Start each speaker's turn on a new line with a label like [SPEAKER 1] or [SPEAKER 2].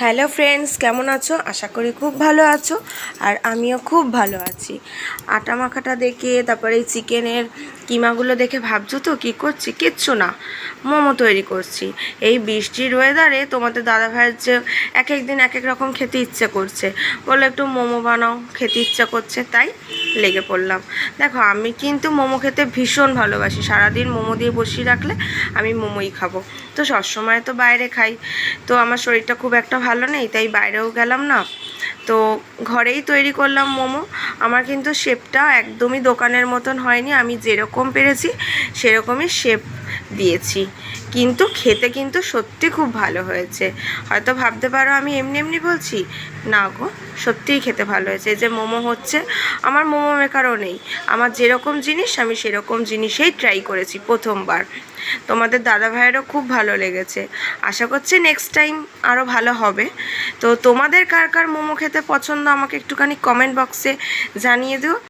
[SPEAKER 1] Hello friends, কেমন আছো? আশা করি খুব ভালো আছো। আর আমিও খুব ভালো আছি। আটা মাখাটা দেখে, তারপরে এই চিকেনের কিমাগুলো দেখে ভাবছো তো কী করছি? কিচ্ছু না, মোমো তৈরি করছি। এই বৃষ্টির ওয়েদারে তোমাদের দাদাভাইয়ের যে এক এক দিন এক এক রকম খেতে ইচ্ছে করছে, বললো একটু মোমো বানাও, খেতে ইচ্ছা করছে, তাই লেগে পড়লাম। দেখো, আমি কিন্তু মোমো খেতে ভীষণ ভালোবাসি। সারাদিন মোমো দিয়ে বসিয়ে রাখলে আমি মোমোই খাবো। তো সবসময় তো বাইরে খাই, তো আমার শরীরটা খুব একটা ভালো নেই, তাই বাইরেও গেলাম না, তো ঘরেই তৈরি করলাম মোমো। আমার কিন্তু শেপটা একদমই দোকানের মতন হয়নি, আমি যেরকম পেরেছি সেরকমই শেপ দিয়েছি, কিন্তু খেতে কিন্তু সত্যি খুব ভালো হয়েছে। হয়তো ভাবতে পারো আমি এমনি এমনি বলছি, না গো, সত্যিই খেতে ভালো হয়েছে। এই যে মোমো হচ্ছে, আমার মোমো মেকারও নেই, আমার যেরকম জিনিস আমি সেরকম জিনিসেই ট্রাই করেছি প্রথমবার। তোমাদের দাদাভাইয়েরও খুব ভালো লেগেছে, আশা করছি নেক্সট টাইম আরও ভালো হবে। তো তোমাদের কার কার মোমো খেতে পছন্দ আমাকে একটুখানি কমেন্ট বক্সে জানিয়ে দিও।